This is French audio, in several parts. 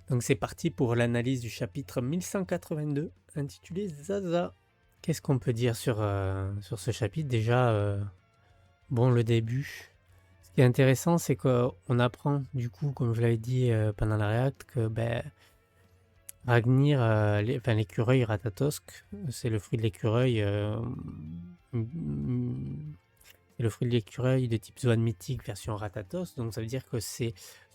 Donc c'est parti pour l'analyse du chapitre 1182 intitulé Zaza. Qu'est-ce qu'on peut dire sur ce chapitre? Déjà, bon, le début. Ce qui est intéressant, c'est qu'on apprend, du coup, comme je l'avais dit pendant la réact, que Ragnir, l'écureuil Ratatosk, c'est le fruit de l'écureuil. C'est le fruit de l'écureuil de type Zoan mythique version Ratatos. Donc ça veut dire que c'est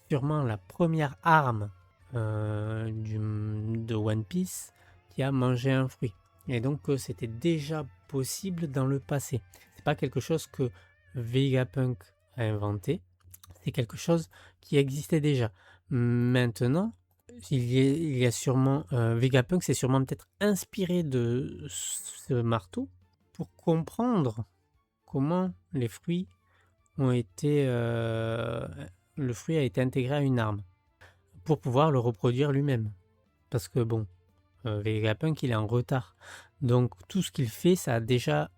sûrement la première arme de One Piece qui a mangé un fruit. Et donc c'était déjà possible dans le passé. C'est pas quelque chose que Vegapunk a inventé, c'est quelque chose qui existait déjà. Maintenant, il y a sûrement Vegapunk s'est sûrement peut-être inspiré de ce marteau pour comprendre comment les fruits ont été le fruit a été intégré à une arme pour pouvoir le reproduire lui-même. Parce que bon, Vegapunk il est en retard. Donc tout ce qu'il fait, ça a déjà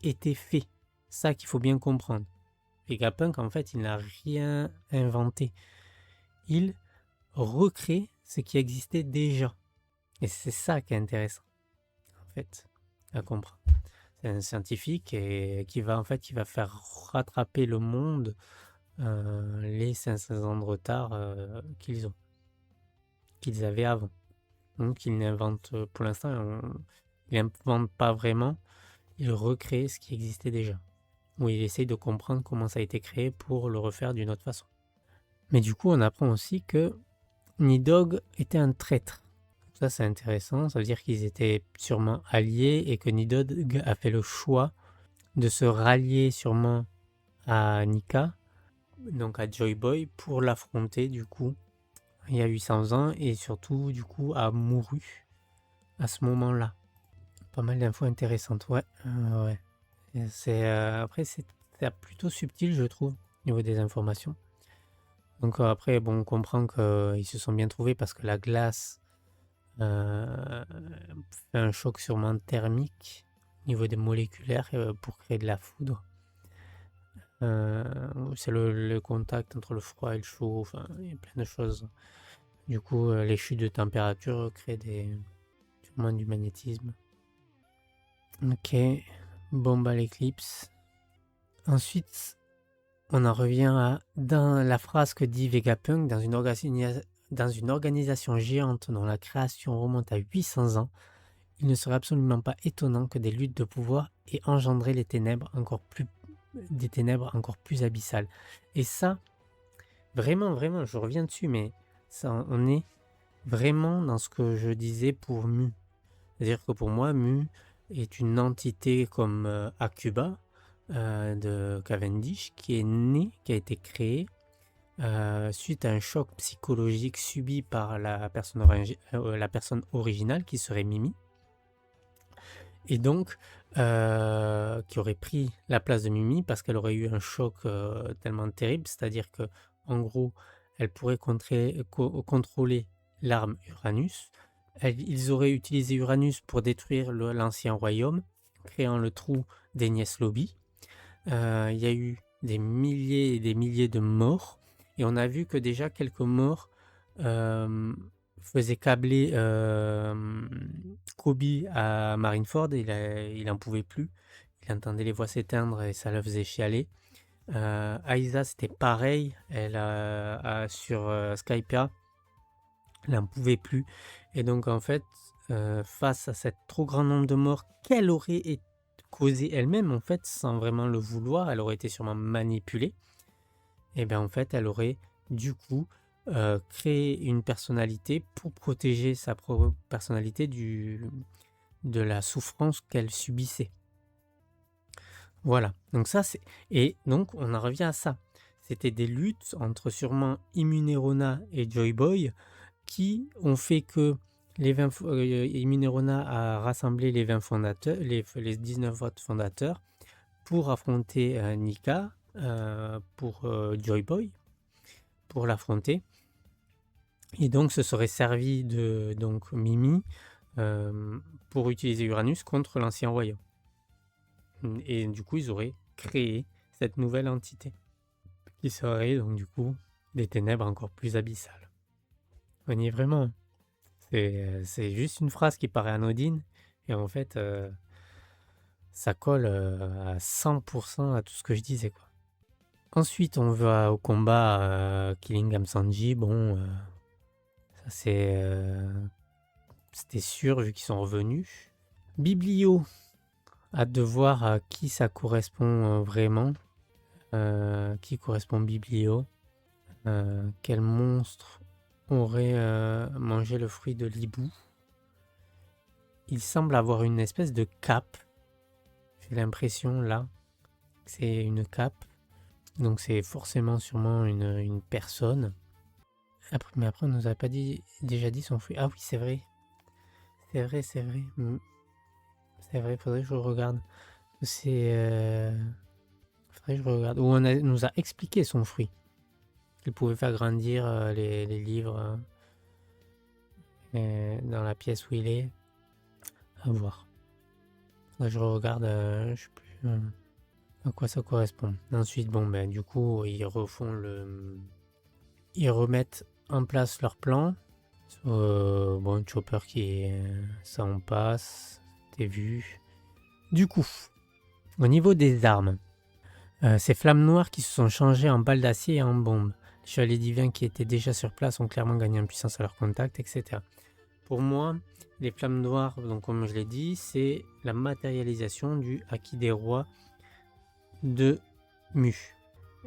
été fait. Ça qu'il faut bien comprendre. Vegapunk en fait, il n'a rien inventé. Il recrée ce qui existait déjà. Et c'est ça qui est intéressant, en fait, à comprendre. C'est un scientifique qui va faire rattraper le monde les 500 ans de retard qu'ils avaient avant. Donc il n'invente, pour l'instant, il n'invente pas vraiment, il recrée ce qui existait déjà. Ou il essaye de comprendre comment ça a été créé pour le refaire d'une autre façon. Mais du coup, on apprend aussi que Nidhogg était un traître. Ça, c'est intéressant, ça veut dire qu'ils étaient sûrement alliés et que Nidhogg a fait le choix de se rallier sûrement à Nika, donc à Joy Boy, pour l'affronter du coup il y a 800 ans et surtout du coup a mouru à ce moment-là. Pas mal d'infos intéressantes, ouais. Ouais. Après c'est plutôt subtil je trouve au niveau des informations. Donc après bon on comprend qu'ils se sont bien trouvés parce que la glace fait un choc sûrement thermique au niveau des moléculaires pour créer de la foudre. C'est le contact entre le froid et le chaud, enfin il y a plein de choses. Du coup, les chutes de température créent sûrement du magnétisme. Ok, bombe à l'éclipse. Ensuite, on en revient dans la phrase que dit Vegapunk dans une organisation géante dont la création remonte à 800 ans. Il ne serait absolument pas étonnant que des luttes de pouvoir aient engendré des ténèbres encore plus abyssales. Et ça, vraiment, vraiment, je reviens dessus, mais ça, on est vraiment dans ce que je disais pour Mu. C'est-à-dire que pour moi, Mu est une entité comme Akuba de Cavendish qui est née, qui a été créée suite à un choc psychologique subi par la personne originale qui serait Mimi. Et donc, qui aurait pris la place de Mimi parce qu'elle aurait eu un choc tellement terrible, c'est-à-dire que en gros, elle pourrait contrôler l'arme Uranus. Ils auraient utilisé Uranus pour détruire l'ancien royaume, créant le trou d'Enies Lobby. Il y a eu des milliers et des milliers de morts, et on a vu que déjà quelques morts faisait câbler Kobe à Marineford, il en pouvait plus. Il entendait les voix s'éteindre et ça le faisait chialer. Aiza, c'était pareil. Elle sur Skypia, elle en pouvait plus. Et donc, en fait, face à cet trop grand nombre de morts qu'elle aurait causé elle-même, en fait, sans vraiment le vouloir, elle aurait été sûrement manipulée. Et bien, en fait, elle aurait du coup créé une personnalité pour protéger sa propre personnalité de la souffrance qu'elle subissait. Voilà, donc ça c'est... Et donc on en revient à ça. C'était des luttes entre sûrement Immunerona et Joy Boy qui ont fait que Immunerona a rassemblé les 20 fondateurs, les 19 votes fondateurs pour affronter Nika, pour Joy Boy, pour l'affronter. Et donc se serait servi de Mimi pour utiliser Uranus contre l'ancien royaume. Et du coup, ils auraient créé cette nouvelle entité qui serait donc du coup des ténèbres encore plus abyssales. On y est vraiment. C'est juste une phrase qui paraît anodine, et en fait, ça colle à 100% à tout ce que je disais, quoi. Ensuite, on va au combat Killing Sanji. Bon, ça c'était sûr vu qu'ils sont revenus. Biblio, hâte de voir à qui ça correspond vraiment. Qui correspond Biblio. Quel monstre aurait mangé le fruit de l'hibou? Il semble avoir une espèce de cape. J'ai l'impression là que c'est une cape. Donc c'est forcément sûrement une personne. Mais après on nous a pas déjà dit son fruit. Ah oui, c'est vrai. C'est vrai, c'est vrai. C'est vrai, faudrait que je regarde. Faudrait que je regarde. Ou nous a expliqué son fruit. Qu'il pouvait faire grandir les livres dans la pièce où il est. À voir. Faudrait que je regarde, je sais plus à quoi ça correspond. Ensuite, bon, ben, du coup, ils remettent en place leur plan. Bon, Chopper qui est. Ça, on passe. T'es vu. Du coup, au niveau des armes, ces flammes noires qui se sont changées en balles d'acier et en bombes. Les chevaliers divins qui étaient déjà sur place ont clairement gagné en puissance à leur contact, etc. Pour moi, les flammes noires, donc comme je l'ai dit, c'est la matérialisation du Haki des rois de Mu.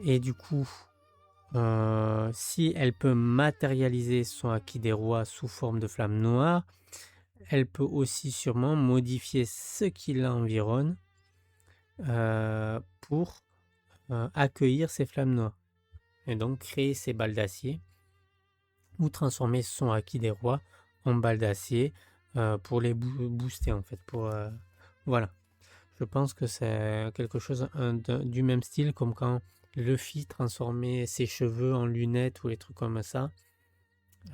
Et du coup, si elle peut matérialiser son Haki des rois sous forme de flammes noires, elle peut aussi sûrement modifier ce qui l'environne pour accueillir ces flammes noires. Et donc créer ces balles d'acier ou transformer son Haki des rois en balles d'acier pour les booster en fait. Voilà. Je pense que c'est quelque chose du même style comme quand Luffy transformait ses cheveux en lunettes ou les trucs comme ça.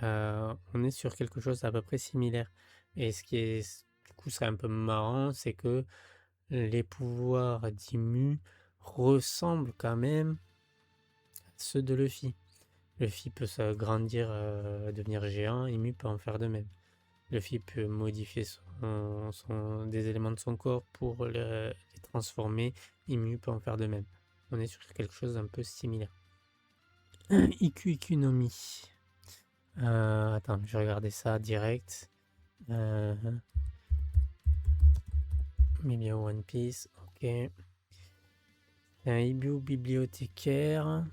On est sur quelque chose d'à peu près similaire. Et ce qui est, du coup, serait un peu marrant, c'est que les pouvoirs d'Imu ressemblent quand même à ceux de Luffy. Luffy peut se grandir, devenir géant, Imu peut en faire de même. Luffy peut modifier des éléments de son corps pour les transformer. Imu peut en faire de même. On est sur quelque chose d'un peu similaire. Iku Ikunomi. Attends, je vais regarder ça direct. Mais bien One Piece, ok. Un hibou bibliothécaire.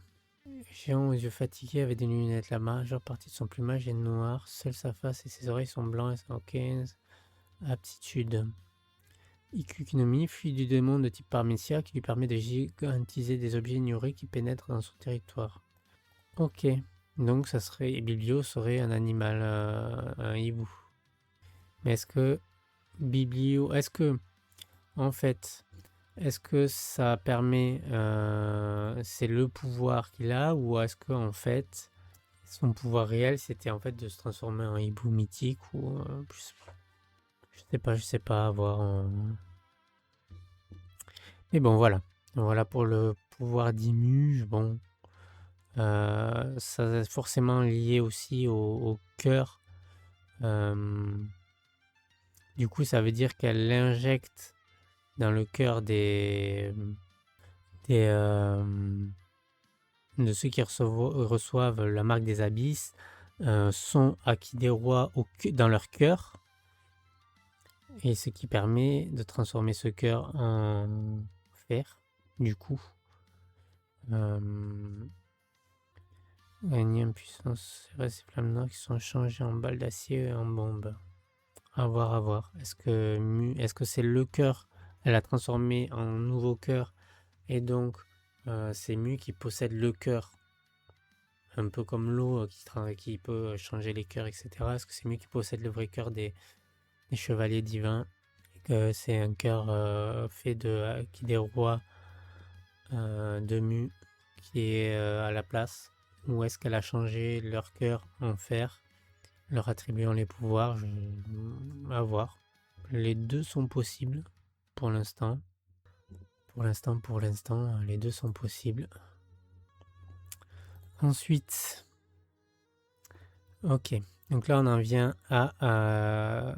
Géant aux yeux fatigués avec des lunettes. La majeure partie de son plumage est noire. Seule sa face et ses oreilles sont blancs. Ok. Aptitude. Ikukunomi, fille du démon de type Parmesia qui lui permet de gigantiser des objets ignorés qui pénètrent dans son territoire. Ok. Donc ça serait. Biblio serait un animal, un hibou. Mais est-ce que Biblio. Est-ce que. En fait. Est-ce que ça permet. C'est le pouvoir qu'il a ou est-ce que en fait. Son pouvoir réel c'était en fait de se transformer en hibou mythique ou. Je sais pas, à voir. Mais bon, voilà. Voilà pour le pouvoir d'Imu. Bon, ça est forcément lié aussi au cœur. Du coup, ça veut dire qu'elle injecte dans le cœur de ceux qui reçoivent la marque des abysses son Haki des rois dans leur cœur. Et ce qui permet de transformer ce cœur en fer, du coup. Gagner en puissance, c'est vrai, ces flammes noires qui sont changées en balles d'acier et en bombes. À voir, à voir. Est-ce que c'est le cœur? Elle a transformé en nouveau cœur et donc c'est Mu qui possède le cœur, un peu comme l'eau qui peut changer les cœurs, etc. Est-ce que c'est Mu qui possède le vrai cœur des chevaliers divins et que c'est un cœur fait qui des rois de Mu qui est à la place? Ou est-ce qu'elle a changé leur cœur en fer, leur attribuant les pouvoirs? À voir. Les deux sont possibles pour l'instant. Pour l'instant, les deux sont possibles. Ensuite, ok. Donc là, on en vient à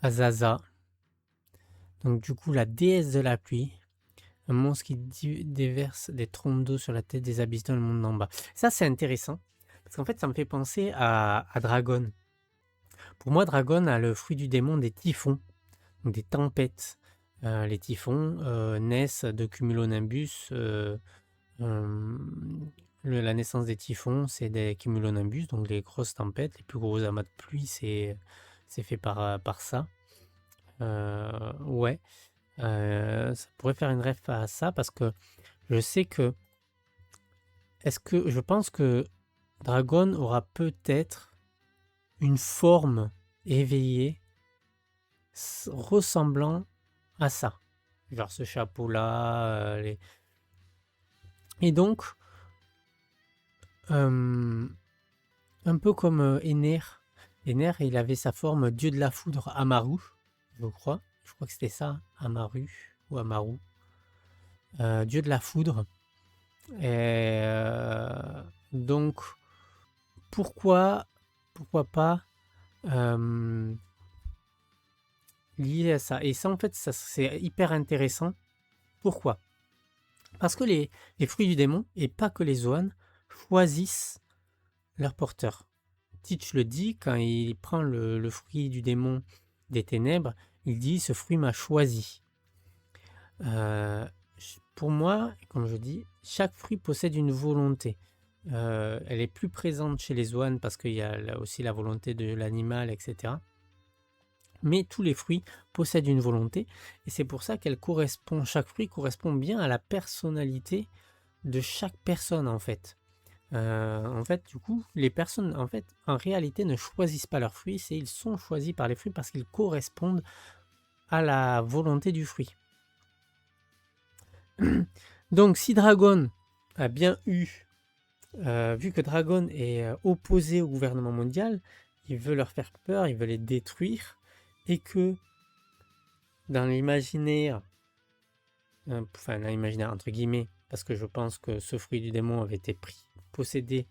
Zaza. Donc du coup, la déesse de la pluie. Un monstre qui déverse des trombes d'eau sur la tête des habitants du monde d'en bas. Ça, c'est intéressant. Parce qu'en fait, ça me fait penser à Dragon. Pour moi, Dragon a le fruit du démon des typhons, donc des tempêtes. Les typhons naissent de cumulonimbus. La naissance des typhons, c'est des cumulonimbus, donc les grosses tempêtes, les plus gros amas de pluie, c'est fait par ça. Ouais, ça pourrait faire une ref à ça parce que je sais que je pense que Dragon aura peut-être une forme éveillée ressemblant à ça. Genre ce chapeau-là. Et donc, un peu comme Ener. Ener, il avait sa forme dieu de la foudre, Amaru, je crois. Je crois que c'était ça, Amaru ou Amaru. Dieu de la foudre. Et donc, pourquoi pas lié à ça. Et ça, en fait, ça, c'est hyper intéressant. Pourquoi? Parce que les fruits du démon, et pas que les Zoan, choisissent leur porteur. Teach le dit, quand il prend le fruit du démon des ténèbres, il dit « ce fruit m'a choisi ». Pour moi, comme je dis, chaque fruit possède une volonté. Elle est plus présente chez les Zoan parce qu'il y a là aussi la volonté de l'animal, etc. Mais tous les fruits possèdent une volonté et c'est pour ça chaque fruit correspond bien à la personnalité de chaque personne en fait. En fait, du coup, les personnes en réalité ne choisissent pas leurs fruits, ils sont choisis par les fruits parce qu'ils correspondent à la volonté du fruit. Donc si Dragon a bien vu que Dragon est opposé au gouvernement mondial, il veut leur faire peur, il veut les détruire, et que dans l'imaginaire, enfin l'imaginaire entre guillemets, parce que je pense que ce fruit du démon avait été possédé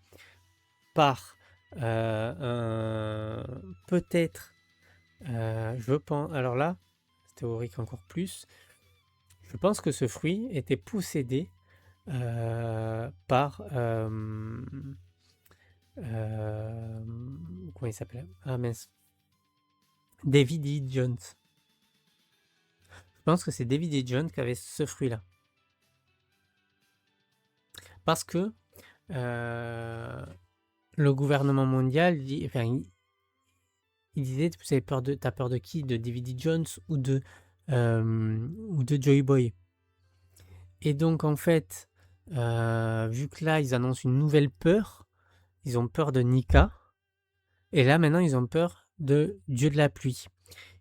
par peut-être, je pense, alors là, c'est théorique encore plus, je pense que ce fruit était possédé par comment il s'appelle? Ah mince, David E. Jones. Je pense que c'est David E. Jones qui avait ce fruit-là. Parce que le gouvernement mondial, il disait, t'as peur de qui? De David E. Jones ou de Joy Boy? Et donc en fait, vu que là ils annoncent une nouvelle peur, ils ont peur de Nika, et là maintenant ils ont peur de Dieu de la pluie.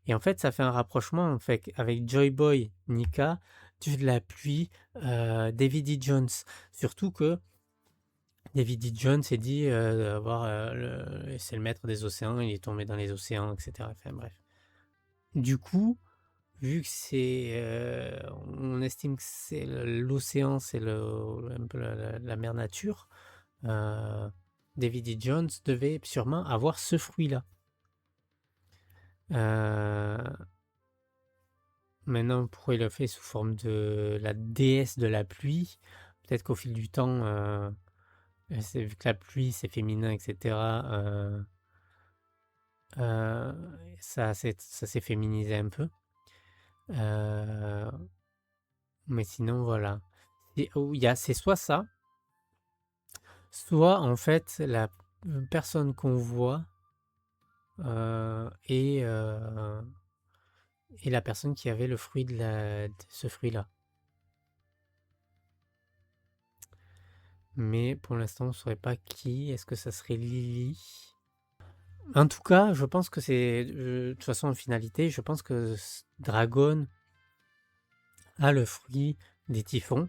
Et en fait, ça fait un rapprochement en fait, avec Joy Boy, Nika, Dieu de la pluie, David E. Jones. Surtout que David E. Jones s'est dit c'est le maître des océans, il est tombé dans les océans, etc. Enfin bref. Du coup, vu que on estime que c'est l'océan, c'est un peu la mère nature, David E. Jones devait sûrement avoir ce fruit-là. Maintenant, pourquoi il l'a fait sous forme de la déesse de la pluie? Peut-être qu'au fil du temps, vu que la pluie c'est féminin, etc., ça s'est féminisé un peu. Mais sinon, voilà. C'est soit ça, soit en fait la personne qu'on voit est la personne qui avait le fruit de ce fruit-là. Mais pour l'instant, on ne saurait pas qui. Est-ce que ça serait Lily? En tout cas, je pense que c'est... de toute façon, en finalité, je pense que Dragon a le fruit des typhons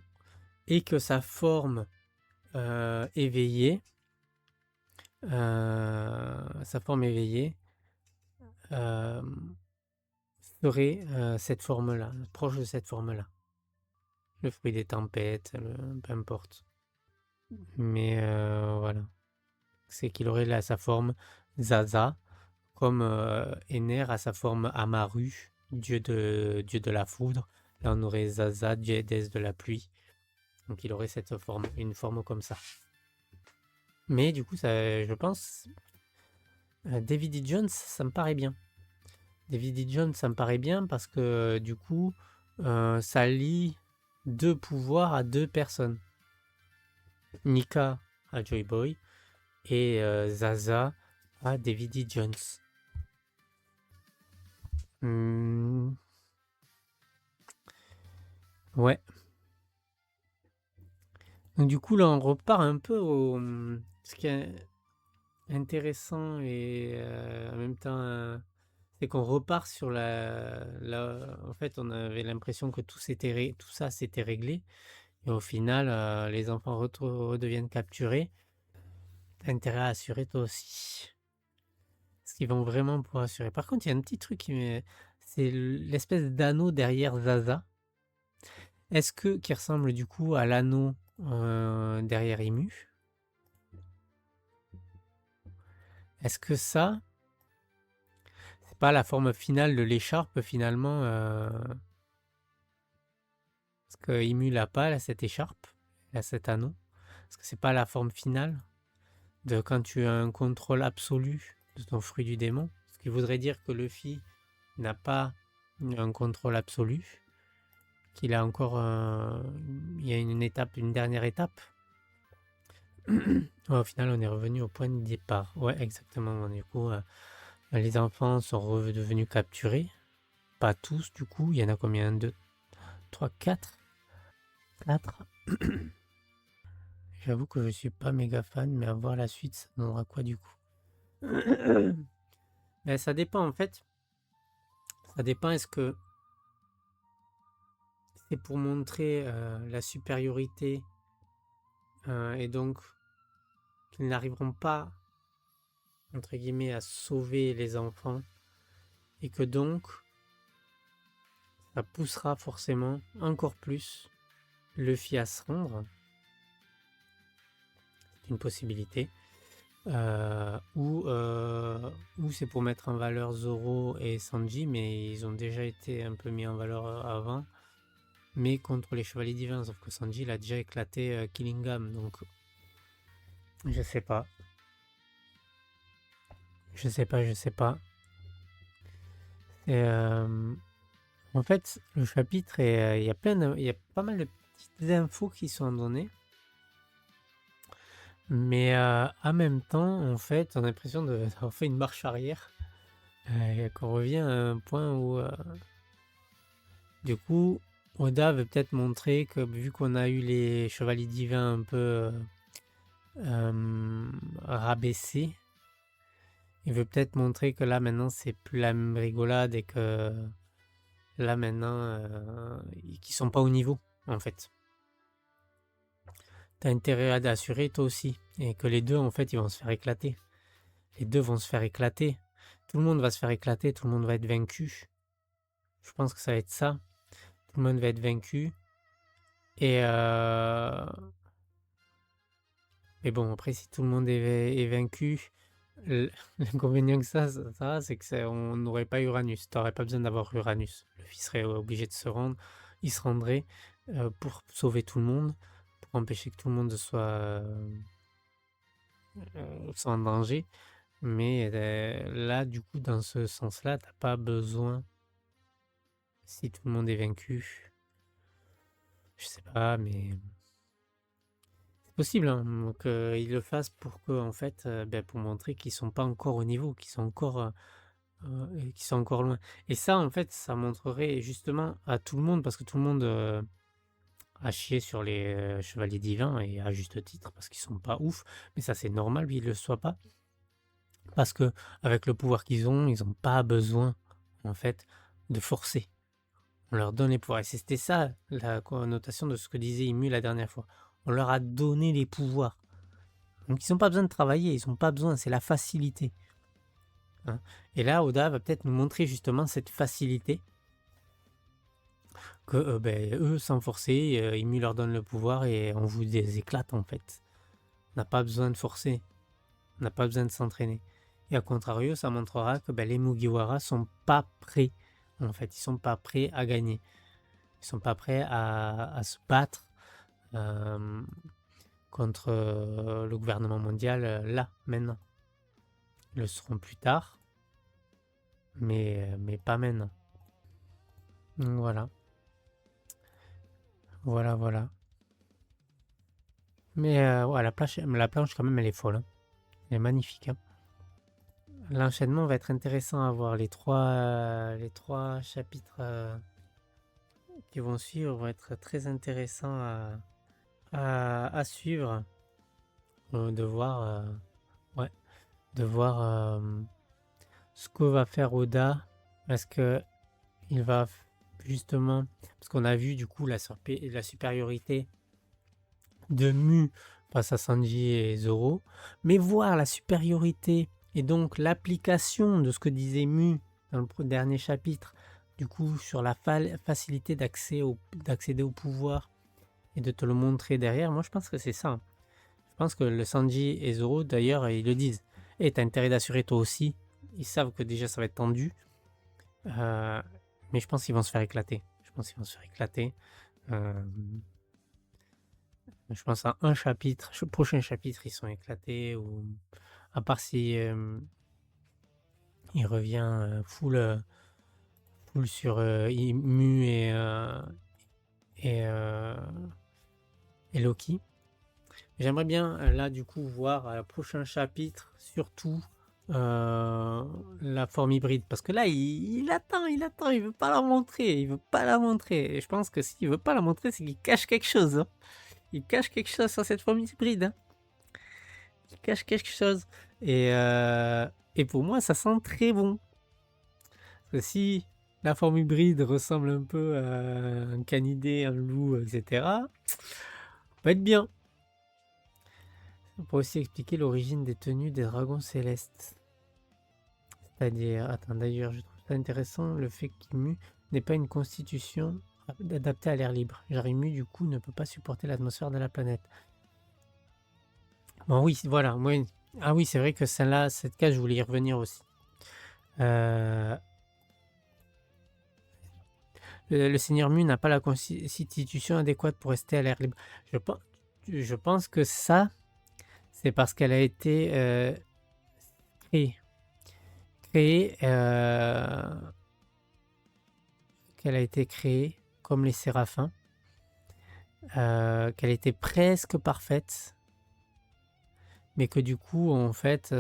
et que sa forme éveillée, serait cette forme-là, proche de cette forme-là. Le fruit des tempêtes, peu importe. Mais voilà. c'est qu'il aurait là sa forme Zaza, comme Ener a sa forme Amaru, dieu de la foudre. Là, on aurait Zaza, déesse de la pluie. Donc, il aurait cette forme, une forme comme ça. Mais du coup, ça, je pense, David E. Jones, ça me paraît bien. David E. Jones, ça me paraît bien parce que du coup, ça lie 2 pouvoirs à 2 personnes. Nika à Joy Boy et Zaza à David E. Jones. Ouais. Donc du coup, là, on repart un peu au... Ce qui est intéressant et en même temps, c'est qu'on repart sur En fait, on avait l'impression que tout ça s'était réglé. Et au final, les enfants redeviennent capturés. T'as intérêt à assurer toi aussi. Est-ce qu'ils vont vraiment pouvoir assurer? Par contre, il y a un petit truc c'est l'espèce d'anneau derrière Zaza. Est-ce qui ressemble du coup à l'anneau derrière Imu? Est-ce que ça, c'est pas la forme finale de l'écharpe finalement? Parce que Imu l'a pas, elle a cette écharpe, elle a cet anneau. Est-ce que c'est pas la forme finale de quand tu as un contrôle absolu de ton fruit du démon? Ce qui voudrait dire que Luffy n'a pas un contrôle absolu, qu'il a encore il y a une dernière étape. Ouais, au final, on est revenu au point de départ. Ouais, exactement. Du coup, les enfants sont redevenus capturés. Pas tous, du coup. Il y en a combien? 2, 3, 4? 4. J'avoue que je suis pas méga fan, mais à voir la suite, ça donnera quoi du coup? Mais ça dépend en fait. Ça dépend, est-ce que c'est pour montrer la supériorité et donc qu'ils n'arriveront pas, entre guillemets, à sauver les enfants et que donc ça poussera forcément encore plus Luffy à se rendre. C'est une possibilité. Ou c'est pour mettre en valeur Zoro et Sanji, mais ils ont déjà été un peu mis en valeur avant. Mais contre les Chevaliers Divins, sauf que Sanji il a déjà éclaté Killingham, donc je sais pas. Je sais pas. Et, en fait, le chapitre, il y a il y a pas mal de petites infos qui sont données. Mais en même temps, en fait, on a l'impression d'avoir fait une marche arrière. Qu'on revient à un point où, du coup, Oda veut peut-être montrer que vu qu'on a eu les Chevaliers Divins un peu rabaissés, il veut peut-être montrer que là maintenant c'est plus la même rigolade et que là maintenant qu'ils sont pas au niveau en fait. T'as intérêt à assurer toi aussi et que les deux en fait ils vont se faire éclater. Les deux vont se faire éclater. Tout le monde va se faire éclater, tout le monde va être vaincu. Je pense que ça va être ça. Tout le monde va être vaincu. Et mais bon, après, si tout le monde est vaincu, l'inconvénient que ça c'est que on n'aurait pas Uranus. T'aurais pas besoin d'avoir Uranus. Le fils serait obligé de se rendre. Il se rendrait pour sauver tout le monde, pour empêcher que tout le monde soit en danger. Mais là, du coup, dans ce sens-là, t'as pas besoin. Si tout le monde est vaincu, je sais pas, mais c'est possible hein, qu'ils le fassent pour que, en fait, pour montrer qu'ils sont pas encore au niveau, qu'ils sont encore loin. Et ça, en fait, ça montrerait justement à tout le monde, parce que tout le monde a chié sur les chevaliers divins, et à juste titre, parce qu'ils sont pas ouf. Mais ça, c'est normal, qu'ils le soient pas. Parce que avec le pouvoir qu'ils ont, ils n'ont pas besoin, en fait, de forcer. On leur donne les pouvoirs. Et c'était ça la connotation de ce que disait Imu la dernière fois. On leur a donné les pouvoirs. Donc ils n'ont pas besoin de travailler, ils n'ont pas besoin, c'est la facilité. Hein. Et là, Oda va peut-être nous montrer justement cette facilité. Que eux, sans forcer, Imu leur donne le pouvoir et on vous les éclate en fait. On n'a pas besoin de forcer. On n'a pas besoin de s'entraîner. Et à contrario, ça montrera que les Mugiwara sont pas prêts. En fait, ils sont pas prêts à gagner. Ils sont pas prêts à se battre contre le gouvernement mondial là, maintenant. Ils le seront plus tard, mais pas maintenant. Donc voilà. Voilà. Mais ouais, la planche quand même, elle est folle, hein. Elle est magnifique, hein. L'enchaînement va être intéressant à voir. Les trois chapitres qui vont suivre vont être très intéressants à suivre. De voir, ouais, de voir ce que va faire Oda. Est-ce que il va justement, parce qu'on a vu du coup la supériorité de Mu face à Sanji et Zoro, mais voir la supériorité et donc l'application de ce que disait Mu dans le dernier chapitre, du coup sur la facilité d'accéder au pouvoir et de te le montrer derrière, moi je pense que c'est ça. Je pense que le Sanji et Zoro d'ailleurs ils le disent. Et t'as intérêt d'assurer toi aussi. Ils savent que déjà ça va être tendu. Mais je pense qu'ils vont se faire éclater. Je pense à un chapitre, le prochain chapitre, ils sont éclatés. Ou à part si il revient full sur Mu et Loki. J'aimerais bien là du coup voir le prochain chapitre, surtout la forme hybride, parce que là il attend, il veut pas la montrer, Et je pense que s'il veut pas la montrer, c'est qu'il cache quelque chose, hein. Il cache quelque chose sur cette forme hybride, hein. Il cache quelque chose. Et pour moi, ça sent très bon. Parce que si la forme hybride ressemble un peu à un canidé, un loup, etc., ça va être bien. On peut aussi expliquer l'origine des tenues des dragons célestes. C'est-à-dire, attends, d'ailleurs, je trouve ça intéressant le fait qu'Imu n'ait pas une constitution adaptée à l'air libre. Genre, Imu, du coup, ne peut pas supporter l'atmosphère de la planète. Bon, oui, voilà. Ah oui, c'est vrai que celle-là, cette case, je voulais y revenir aussi. Le Seigneur Mu n'a pas la constitution adéquate pour rester à l'air libre. Je pense que ça, c'est parce qu'elle a été créée, qu'elle a été créée comme les séraphins, qu'elle était presque parfaite, mais que du coup, en fait,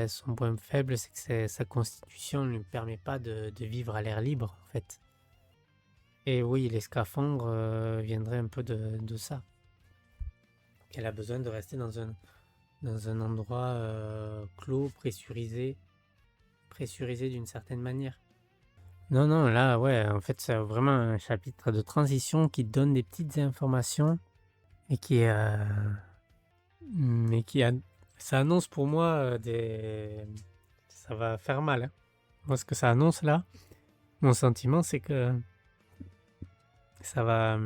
son point faible, c'est que sa constitution ne lui permet pas de vivre à l'air libre, en fait. Et oui, les scaphandres viendraient un peu de ça. Qu'elle a besoin de rester dans un endroit clos, pressurisé d'une certaine manière. Non, là, ouais, en fait, c'est vraiment un chapitre de transition qui donne des petites informations et ça annonce pour moi ça va faire mal, hein. Moi, ce que ça annonce là, mon sentiment, c'est que ça va,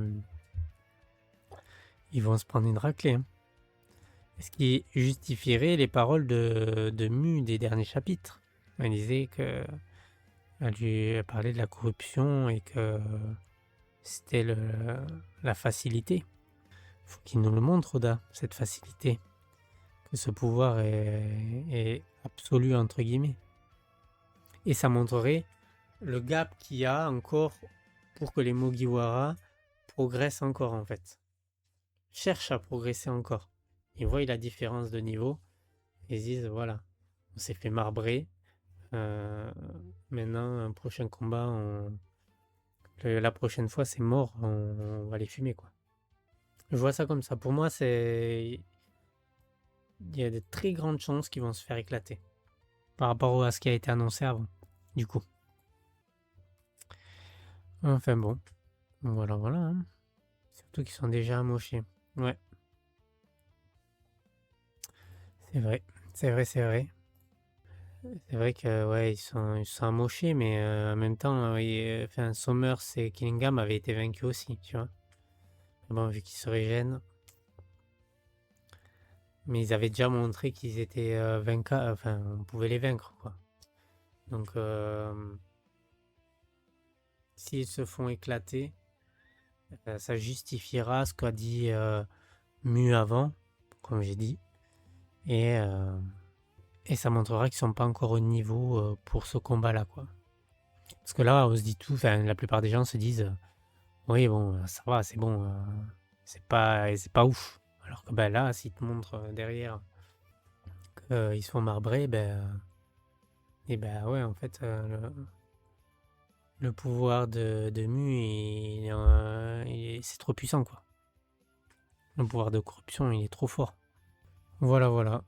ils vont se prendre une raclée, hein. Ce qui justifierait les paroles de Mu des derniers chapitres. Elle disait que elle lui parlait de la corruption et que c'était la facilité. Il faut qu'il nous le montre, Oda, cette facilité. Que ce pouvoir est absolu, entre guillemets. Et ça montrerait le gap qu'il y a encore pour que les Mugiwara progressent encore, en fait. Cherchent à progresser encore. Ils voient la différence de niveau et ils disent, voilà, on s'est fait marbrer. Maintenant, un prochain combat, la prochaine fois, c'est mort, on va les fumer, quoi. Je vois ça comme ça. Pour moi, il y a de très grandes chances qu'ils vont se faire éclater par rapport à ce qui a été annoncé avant, du coup. Enfin bon, voilà, hein. Surtout qu'ils sont déjà amochés. Ouais, c'est vrai. C'est vrai que ouais, ils sont amochés, mais en même temps, Summers et Killingham avaient été vaincus aussi, tu vois. Bon, vu qu'ils se régènent. Mais ils avaient déjà montré qu'ils étaient vaincants, enfin, on pouvait les vaincre, quoi. Donc, s'ils se font éclater, ça justifiera ce qu'a dit Mu avant, comme j'ai dit, et, euh, et ça montrera qu'ils sont pas encore au niveau pour ce combat-là, quoi. Parce que là, on se dit tout, enfin, la plupart des gens se disent, oui, bon, ça va, c'est bon, c'est pas ouf. Alors que ben là, s'ils te montrent derrière qu'ils se font marbrer, et ben ouais, en fait, le pouvoir de Mu, c'est trop puissant, quoi. Le pouvoir de corruption, il est trop fort. Voilà, voilà.